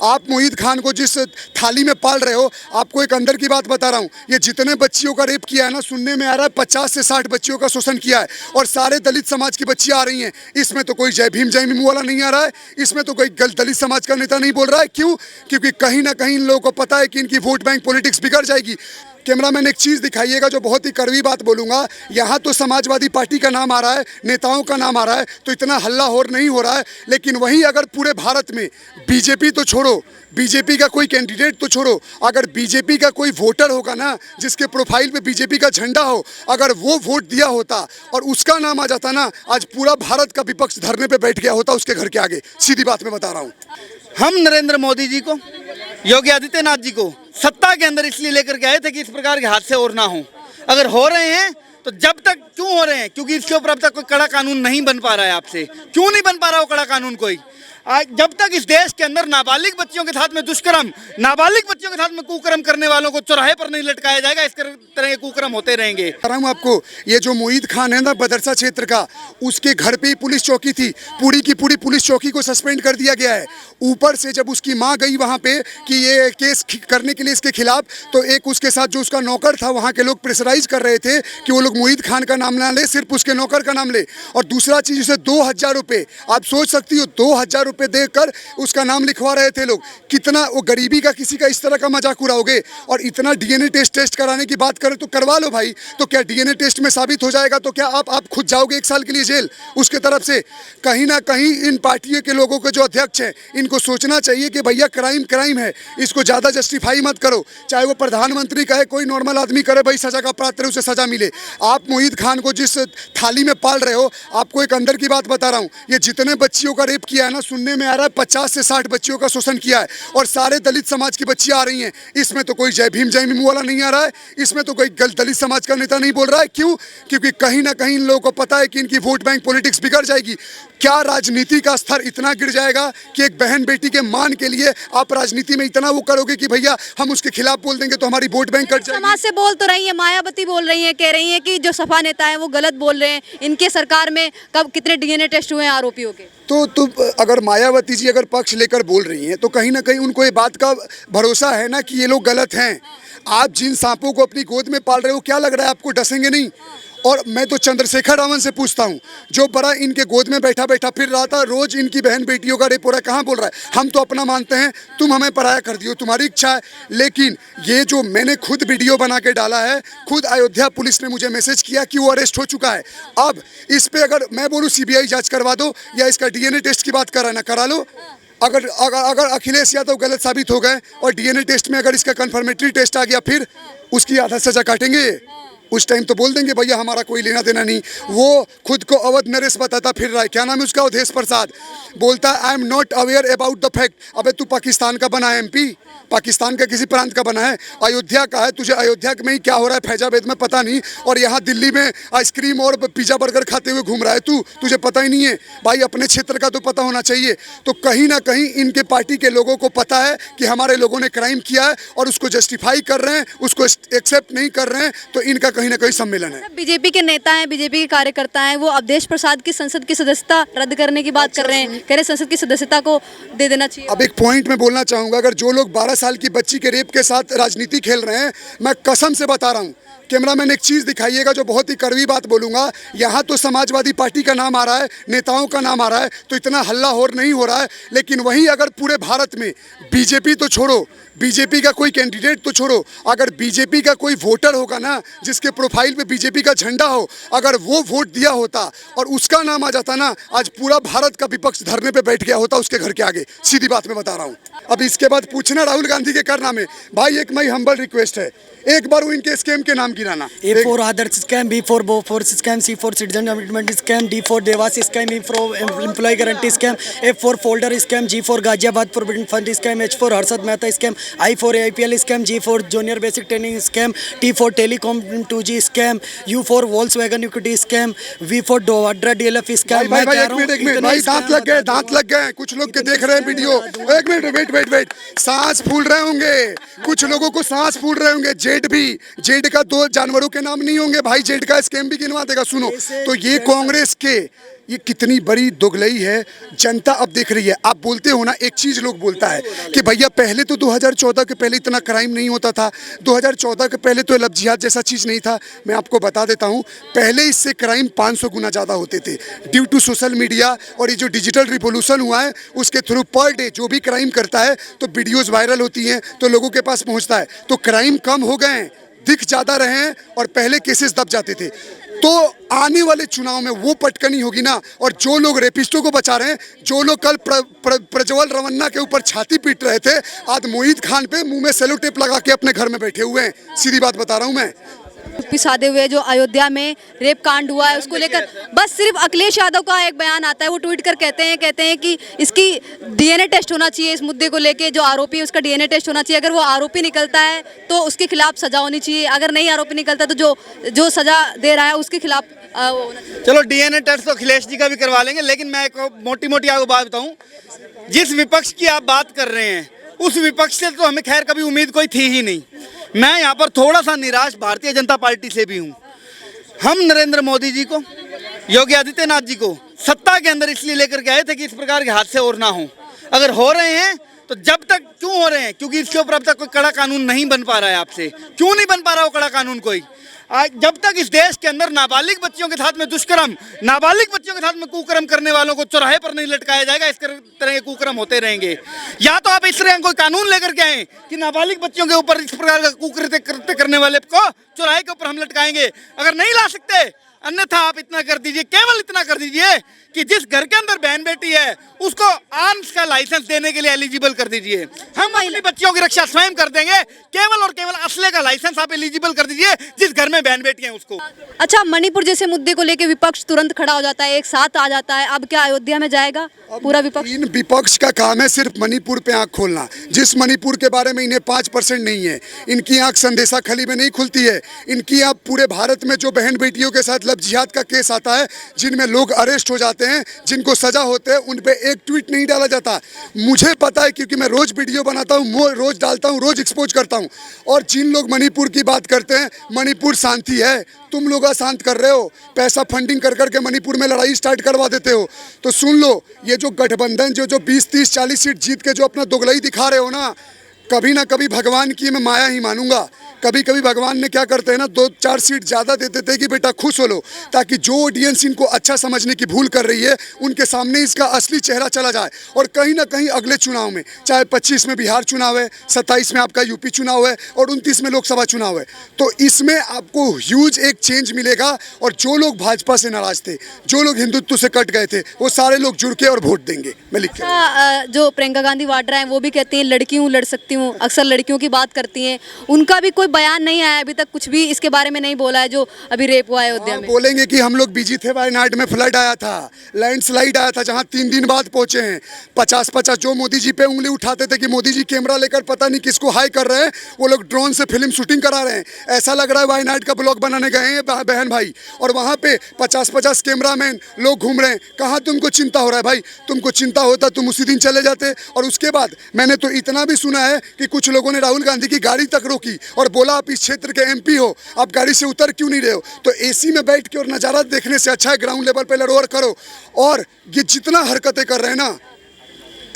आप मोहित खान को जिस थाली में पाल रहे हो, आपको एक अंदर की बात बता रहा हूँ, ये जितने बच्चियों का रेप किया है ना, सुनने में आ रहा है 50 से 60 बच्चियों का शोषण किया है और सारे दलित समाज की बच्चियाँ आ रही हैं। इसमें तो कोई जय भीम वाला नहीं आ रहा है, इसमें तो कोई दलित समाज का नेता नहीं बोल रहा है। क्यों? क्योंकि कहीं ना कहीं इन लोगों को पता है कि इनकी वोट बैंक पॉलिटिक्स बिगड़ जाएगी। कैमरामैन एक चीज़ दिखाइएगा जो बहुत ही कड़वी बात बोलूँगा, यहाँ तो समाजवादी पार्टी का नाम आ रहा है, नेताओं का नाम आ रहा है, तो इतना हल्ला होर नहीं हो रहा है। लेकिन वहीं अगर पूरे भारत में बीजेपी तो छोड़ो, बीजेपी का कोई कैंडिडेट तो छोड़ो, अगर बीजेपी का कोई वोटर होगा ना जिसके प्रोफाइल पे बीजेपी का झंडा हो, अगर वो वोट दिया होता और उसका नाम आ जाता ना, आज पूरा भारत का विपक्ष धरने पे बैठ गया होता उसके घर के आगे। सीधी बात मैं बता रहा हूँ। हम नरेंद्र मोदी जी को, योगी आदित्यनाथ जी को सत्ता के अंदर इसलिए लेकर के आए थे कि इस प्रकार के हादसे और ना हो। अगर हो रहे हैं तो जब तक क्यों हो रहे हैं? क्योंकि इसके ऊपर अब तक कोई कड़ा कानून नहीं बन पा रहा है। आपसे क्यों नहीं बन पा रहा वो कड़ा कानून? कोई जब तक इस देश के अंदर नाबालिग बच्चियों के साथ में दुष्कर्म, नाबालिग बच्चियों के साथ में कुकर्म करने वालों को चौराहे पर नहीं लटकाया जाएगा, इस तरह के कुकर्म होते रहेंगे। आपको ये जो मोहित खान है ना बदरसा क्षेत्र का, उसके घर पे ही पुलिस चौकी थी, पूरी की पूरी पुलिस चौकी को सस्पेंड कर दिया गया है। ऊपर से जब उसकी माँ गई वहाँ पे कि ये केस करने के लिए इसके खिलाफ, तो एक उसके साथ जो उसका नौकर था, वहाँ के लोग प्रेशराइज कर रहे थे कि वो लोग मोहित खान का नाम ना ले, सिर्फ उसके नौकर का नाम ले। और दूसरा चीज़, उसे 2000 रुपये, आप सोच सकती हो 2000 रुपये देकर उसका नाम लिखवा रहे थे लोग। कितना वो गरीबी का, किसी का इस तरह का मजाक उड़ाओगे? और इतना डीएनए टेस्ट कराने की बात करें तो करवा लो भाई। तो क्या डीएनए टेस्ट में साबित हो जाएगा तो क्या आप खुद जाओगे 1 साल के लिए जेल उसके तरफ से? कहीं ना कहीं इन पार्टियों के लोगों के जो अध्यक्ष हैं, इनको सोचना चाहिए कि भैया क्राइम है, इसको ज़्यादा जस्टिफाई मत करो। चाहे वो प्रधानमंत्री कहे, कोई नॉर्मल आदमी करे, भाई सजा का पात्र है, उसे सजा मिले। आप मोहित खान को जिस थाली में पाल रहे हो, आपको एक अंदर की बात बता रहा हूँ, ये जितने बच्चियों का रेप किया है ना, सुनने में आ रहा है 50 से 60 बच्चियों का शोषण किया है और सारे दलित समाज की बच्चियाँ आ रही हैं। इसमें तो कोई जय भीम वाला नहीं आ रहा है, इसमें तो कोई दलित समाज का नेता नहीं बोल रहा है। क्यों? क्योंकि कहीं ना कहीं इन लोगों को पता है कि इनकी वोट बैंक पॉलिटिक्स बिगड़ जाएगी। क्या राजनीति का स्तर इतना गिर जाएगा कि एक बहन बेटी के मान के लिए आप राजनीति में इतना वो करोगे कि भैया हम उसके खिलाफ बोल देंगे तो हमारी वोट बैंक कट जाएगी? समाज से बोल तो रही है, मायावती बोल रही है, कह रही है कि जो सपा नेता है वो गलत बोल रहे हैं, इनके सरकार में कब कितने डीएनए टेस्ट हुए हैं आरोपियों के। तो अगर मायावती जी अगर पक्ष लेकर बोल रही हैं तो कहीं ना कहीं उनको ये बात का भरोसा है ना कि ये लोग गलत हैं। आप जिन सांपों को अपनी गोद में पाल रहे हो, क्या लग रहा है आपको डसेंगे नहीं? और मैं तो चंद्रशेखर रावण से पूछता हूँ, जो बड़ा इनके गोद में बैठा फिर रहा था, रोज इनकी बहन बेटियों का रेप हो रहा है, कहाँ बोल रहा है? हम तो अपना मानते हैं, तुम हमें पराया कर दियो, तुम्हारी इच्छा है। लेकिन ये जो मैंने खुद वीडियो बना के डाला है, खुद अयोध्या पुलिस ने मुझे मैसेज किया कि वो अरेस्ट हो चुका है। अब इस पे अगर मैं बोलूँ सीबीआई जांच करवा दो या इसका डीएनए टेस्ट की बात कराना करा लो। अगर अखिलेश यादव गलत साबित हो गए और डीएनए टेस्ट में अगर इसका कन्फर्मेटरी टेस्ट आ गया, फिर उसकी आधा सजा काटेंगे। उस टाइम तो बोल देंगे भैया हमारा कोई लेना देना नहीं। वो खुद को अवध नरेश बताता फिर रहा है, क्या नाम है उसका, अवधेश प्रसाद, बोलता है I am not aware about the fact. अबे तू पाकिस्तान का बना है एमपी, पाकिस्तान का किसी प्रांत का बना है, अयोध्या का है, तुझे अयोध्या में ही क्या हो रहा है फैजाबाद में पता नहीं, और यहाँ दिल्ली में आइसक्रीम और पिज्जा बर्गर खाते हुए घूम रहा है तुझे पता ही नहीं है भाई। अपने क्षेत्र का तो पता होना चाहिए। तो कहीं ना कहीं इनके पार्टी के लोगों को पता है कि हमारे लोगों ने क्राइम किया है और उसको जस्टिफाई कर रहे हैं, उसको एक्सेप्ट नहीं कर रहे हैं, तो इनका कहीं ना कहीं सम्मेलन है। बीजेपी के नेता हैं, बीजेपी के कार्यकर्ता हैं, वो अवधेश प्रसाद की संसद की सदस्यता रद्द करने की बात कर रहे हैं, कह रहे संसद की सदस्यता को दे देना चाहिए। अब एक पॉइंट में बोलना चाहूंगा, अगर जो लोग 12 साल की बच्ची के रेप के साथ राजनीति खेल रहे हैं, मैं कसम से बता रहा हूँ, कैमरामैन एक चीज़ दिखाइएगा जो बहुत ही कड़वी बात बोलूँगा, यहाँ तो समाजवादी पार्टी का नाम आ रहा है, नेताओं का नाम आ रहा है, तो इतना हल्ला होर नहीं हो रहा है। लेकिन वहीं अगर पूरे भारत में बीजेपी तो छोड़ो, बीजेपी का कोई कैंडिडेट तो छोड़ो, अगर बीजेपी का कोई वोटर होगा ना जिसके प्रोफाइल पे बीजेपी का झंडा हो, अगर वो वोट दिया होता और उसका नाम आ जाता ना, आज पूरा भारत का विपक्ष धरने पे बैठ गया होता उसके घर के आगे। सीधी बात मैं बता रहा हूँ। अब इसके बाद पूछना राहुल गांधी के करना में, भाई एक माई हम्बल रिक्वेस्ट है, एक बार वो इनके स्कैम के नाम गिराना। A for Adarsh scam, B for Bofors scam, C for citizen commitment scam, D for Devas scam, E for employ guarantee scam, F for fodder scam, G for Ghaziabad provident fund scam, H for Harshad Mehta scam, I for IPL scam, G for junior basic training scam, T for telecom 2G scam, U for Volkswagen equity scam, V for डोवाड्रा DLF scam. भाई एक minute भाई, दांत लग गए कुछ लोग के देख रहे हैं वीडियो। एक मिनट वेट, सांस फूल रहे होंगे कुछ लोगों को, सांस फूल रहे होंगे। जेड का 2 जानवरों के नाम नहीं होंगे भाई, जेड का स्कैम भी गिनवा देगा। सुनो, तो ये ये कितनी बड़ी दुगलई है। जनता अब देख रही है। आप बोलते हो ना, एक चीज़ लोग बोलता है कि भैया पहले तो 2014 के पहले इतना क्राइम नहीं होता था, 2014 के पहले तो लव जिहाद जैसा चीज़ नहीं था। मैं आपको बता देता हूँ, पहले इससे क्राइम 500 गुना ज़्यादा होते थे। ड्यू टू सोशल मीडिया और ये जो डिजिटल रिवोल्यूशन हुआ है, उसके थ्रू पर डे जो भी क्राइम करता है तो वीडियोज़ वायरल होती हैं, तो लोगों के पास पहुँचता है, तो क्राइम कम हो गए हैं, दिख ज़्यादा रहे हैं और पहले केसेस दब जाते थे। तो आने वाले चुनाव में वो पटकनी होगी ना। और जो लोग रेपिस्टों को बचा रहे हैं, जो लोग कल प्रज्वल रवन्ना के ऊपर छाती पीट रहे थे, आज मोहित खान पे मुंह में सेलो टेप लगा के अपने घर में बैठे हुए हैं। सीधी बात बता रहा हूं मैं। पिसादे हुए जो अयोध्या में रेप कांड हुआ है उसको लेकर बस सिर्फ अखिलेश यादव का एक बयान आता है, वो ट्वीट कर कहते हैं कि इसकी डीएनए टेस्ट होना चाहिए, इस मुद्दे को लेके जो आरोपी है उसका डीएनए टेस्ट होना चाहिए। अगर वो आरोपी निकलता है तो उसके खिलाफ सजा होनी चाहिए, अगर नहीं आरोपी निकलता तो जो सजा दे रहा है उसके खिलाफ वो होना चाहिए। चलो डीएनए टेस्ट तो अखिलेश जी का भी करवा लेंगे, लेकिन मैं एक मोटी मोटी आपको बात बताऊं, जिस विपक्ष की आप बात कर रहे हैं उस विपक्ष से तो हमें खैर कभी उम्मीद कोई थी ही नहीं। मैं यहाँ पर थोड़ा सा निराश भारतीय जनता पार्टी से भी हूँ। हम नरेंद्र मोदी जी को, योगी आदित्यनाथ जी को सत्ता के अंदर इसलिए लेकर के आए थे कि इस प्रकार के हादसे और ना हो। अगर हो रहे हैं तो जब तक क्यों हो रहे हैं, क्योंकि इसके ऊपर अब तक कोई कड़ा कानून नहीं बन पा रहा है। आपसे क्यों नहीं बन पा रहा वो कड़ा कानून कोई? जब तक इस देश के अंदर नाबालिग बच्चियों के साथ में दुष्कर्म, नाबालिग बच्चियों के साथ में कुकर्म करने वालों को चौराहे पर नहीं लटकाया जाएगा, इस तरह के कुकर्म होते रहेंगे। या तो आप इस तरह कोई कानून लेकर के आए कि नाबालिग बच्चियों के ऊपर इस प्रकार का कुकृत्य करने वाले को चौराहे के ऊपर हम लटकाएंगे। अगर नहीं ला सकते, अन्यथा आप इतना कर दीजिए, केवल इतना कर दीजिए कि जिस घर के अंदर बहन बेटी है उसको आर्म्स का लाइसेंस देने के लिए एलिजिबल कर दीजिए। हम अपनी बच्चियों की रक्षा स्वयं कर देंगे, केवल और केवल असले का लाइसेंस आप एलिजिबल कर दीजिए जिस घर में बहन बेटी है उसको। अच्छा, मणिपुर जैसे मुद्दे को लेकर विपक्ष तुरंत खड़ा हो जाता है, एक साथ आ जाता है, अब क्या अयोध्या में जाएगा पूरा विपक्ष? इन विपक्ष का काम है सिर्फ मणिपुर पे आंख खोलना। जिस मणिपुर के बारे में इन्हें 5% नहीं है, इनकी आंख संदेशा खली में नहीं खुलती है। इनकी आंख पूरे भारत में जो बहन बेटियों के साथ लव जिहाद का केस आता है, जिनमें लोग अरेस्ट हो जाते हैं, जिनको सजा होते हैं, उन पे एक ट्वीट नहीं डाला जाता। मुझे पता है क्योंकि मैं रोज वीडियो बनाता हूँ, रोज डालता हूँ, रोज एक्सपोज करता हूँ। और जिन लोग मणिपुर की बात करते हैं, मणिपुर शांति है, तुम लोग अशांत कर रहे हो, पैसा फंडिंग कर करके मणिपुर में लड़ाई स्टार्ट करवा देते हो। तो सुन लो, ये जो गठबंधन जो 20, 30, 40 सीट जीत के जो अपना दोगलई दिखा रहे हो ना, कभी ना कभी भगवान की मैं माया ही मानूंगा। कभी कभी भगवान ने क्या करते हैं ना, 2-4 सीट ज़्यादा दे देते हैं कि बेटा खुश हो लो, ताकि जो ऑडियंस इनको अच्छा समझने की भूल कर रही है उनके सामने इसका असली चेहरा चला जाए। और कहीं ना कहीं अगले चुनाव में, चाहे 25 में बिहार चुनाव है, 27 में आपका यूपी चुनाव है और 29 में लोकसभा चुनाव है, तो इसमें आपको ह्यूज एक चेंज मिलेगा। और जो लोग भाजपा से नाराज थे, जो लोग हिंदुत्व से कट गए थे, वो सारे लोग जुड़ के और वोट देंगे। मैं लिख के जो प्रियंका गांधी वाड्रा हैं वो भी कहती हैं लड़की हूँ, लड़ सकती हूँ, अक्सर लड़कियों की बात करती हैं, उनका भी कोई बयान नहीं आया अभी तक, कुछ भी इसके बारे में नहीं बोला है जो अभी रेप हुआ है अयोध्या में। बोलेंगे कि हम लोग बिजी थे, वायनाड में फ्लड आया था, लैंडस्लाइड आया था, जहां 3 दिन बाद पहुंचे हैं। 50-50 जो मोदी जी पे उंगली उठाते थे कि मोदी जी कैमरा लेकर पता नहीं किसको हाई कर रहे हैं, वो लोग ड्रोन से फिल्म शूटिंग करा रहे हैं। ऐसा लग रहा है वायनाड का ब्लॉग बनाने गए हैं बहन भाई, और वहां पे 50-50 कैमरामैन लोग घूम रहे हैं। कहाँ तुमको चिंता हो रहा है भाई? तुमको चिंता होता तुम उसी दिन चले जाते। और उसके बाद मैंने तो इतना भी सुना है कि कुछ लोगों ने राहुल गांधी की गाड़ी तक रोकी और बोला आप इस क्षेत्र के MP हो, आप गाड़ी से उतर क्यों नहीं रहे हो? तो AC में बैठ के और नज़ारा देखने से अच्छा है ग्राउंड लेवल पे लड़ो और करो। और ये जितना हरकतें कर रहे हैं ना,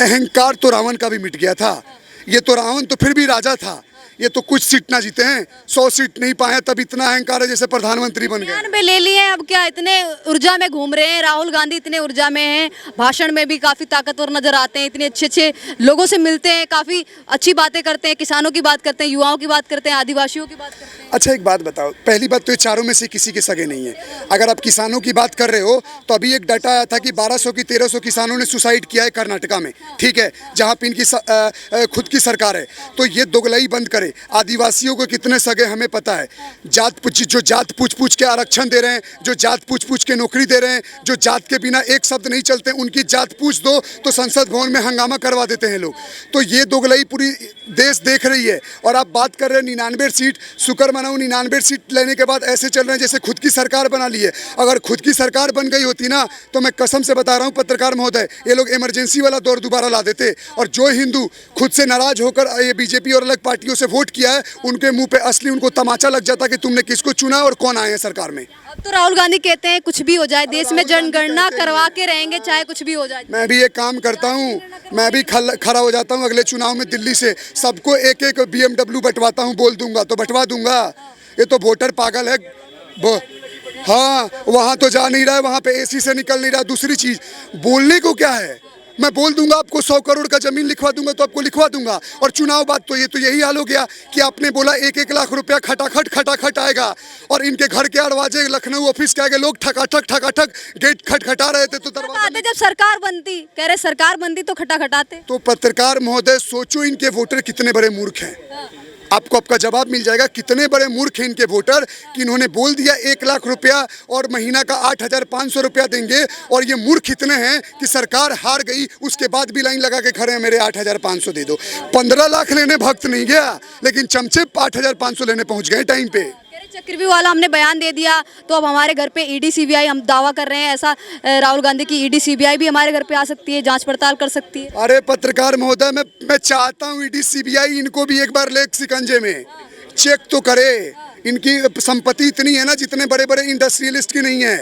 अहंकार तो रावण का भी मिट गया था। ये तो रावण तो फिर भी राजा था, ये तो कुछ सीट ना जीते हैं, 100 सीट नहीं पाए, तब इतना अहंकार है जैसे प्रधानमंत्री बन गए। 99 ले लिए, अब क्या इतने ऊर्जा में घूम रहे हैं? राहुल गांधी इतने ऊर्जा में हैं, भाषण में भी काफ़ी ताकतवर नजर आते हैं, इतने अच्छे लोगों से मिलते हैं, काफ़ी अच्छी बातें करते हैं, किसानों की बात करते हैं, युवाओं की बात करते हैं, आदिवासियों की बात करते हैं। अच्छा एक बात बताओ, पहली बात तो ये चारों में से किसी के सगे नहीं है। अगर आप किसानों की बात कर रहे हो तो अभी एक डाटा आया था कि 1200 की 1300 किसानों ने सुसाइड किया है कर्नाटका में, ठीक है, जहाँ पे इनकी खुद की सरकार है। तो ये दोगलई बंद करे। आदिवासियों को कितने सगे हमें पता है। जो जात पूछ के आरक्षण दे रहे हैं, जो जात पूछ के नौकरी दे रहे हैं, जो जात के बिना एक शब्द नहीं चलते, उनकी जात पूछ दो तो संसद भवन में हंगामा करवा देते हैं लोग। तो ये दोगलई पूरी देश देख रही है। और आप बात कर रहे हैं 99 सीट, शुक्र मनाओ 99 सीट लेने के बाद ऐसे चल रहे हैं जैसे खुद की सरकार बना ली है। अगर खुद की सरकार बन गई होती ना, तो मैं कसम से बता रहा हूँ पत्रकार महोदय, ये लोग इमरजेंसी वाला दौर दोबारा ला देते। और जो हिंदू खुद से नाराज होकर ये बीजेपी और अलग पार्टियों से वोट वोट किया है उनके मुंह पे असली उनको तमाचा लग जाता कि तुमने किसको चुना और कौन आए हैं सरकार में। अब तो राहुल गांधी कहते हैं कुछ भी हो जाए देश में जनगणना करवा के रहेंगे चाहे कुछ भी हो जाए। मैं भी एक काम करता हूँ, मैं भी खड़ा हो जाता हूँ अगले चुनाव में दिल्ली से, सबको एक एक BMW बंटवाता हूँ, बोल दूंगा तो बंटवा दूंगा। ये तो वोटर पागल है। हाँ, वहाँ तो जा नहीं रहा है, वहाँ पे AC से निकल नहीं रहा। दूसरी चीज बोलने को क्या है, मैं बोल दूंगा आपको 100 करोड़ का जमीन लिखवा दूंगा तो आपको लिखवा दूंगा। और चुनाव बाद तो यही हाल हो गया कि आपने बोला 1-1 लाख रुपया खटाखट आएगा और इनके घर के दरवाजे लखनऊ ऑफिस के आगे लोग ठकाठक गेट खटखटा रहे थे तो दरवाजा। जब सरकार बनती कह रहे सरकार बनती तो खटाखटाते। तो पत्रकार महोदय सोचो इनके वोटर कितने बड़े मूर्ख हैं। आपको आपका जवाब मिल जाएगा कितने बड़े मूर्ख हैं इनके वोटर कि इन्होंने बोल दिया 1 लाख रुपया और महीना का 8,500 रुपया देंगे। और ये मूर्ख इतने हैं कि सरकार हार गई उसके बाद भी लाइन लगा के खड़े हैं मेरे 8,500 दे दो। 15 लाख लेने भक्त नहीं गया लेकिन चमचे 8,500 लेने पहुंच गए टाइम पे। चक्रव्यूह वाला हमने बयान दे दिया तो अब हमारे घर पे ED CBI हम दावा कर रहे हैं ऐसा राहुल गांधी की ED CBI भी हमारे घर पे आ सकती है, जांच पड़ताल कर सकती है। अरे पत्रकार महोदय मैं चाहता हूँ ED CBI इनको भी एक बार ले शिकंजे में चेक तो करे। इनकी संपत्ति इतनी है ना जितने बड़े बड़े इंडस्ट्रियलिस्ट की नहीं है।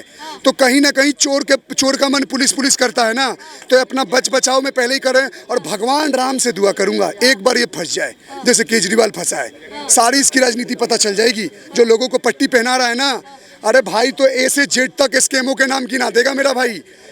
तो कहीं ना कहीं चोर का मन पुलिस करता है ना, तो अपना बचाव में पहले ही करें। और भगवान राम से दुआ करूंगा एक बार ये फंस जाए जैसे केजरीवाल फंसा है। सारी इसकी राजनीति पता चल जाएगी जो लोगों को पट्टी पहना रहा है ना। अरे भाई तो A से Z तक स्केमों के नाम गिना देगा मेरा भाई।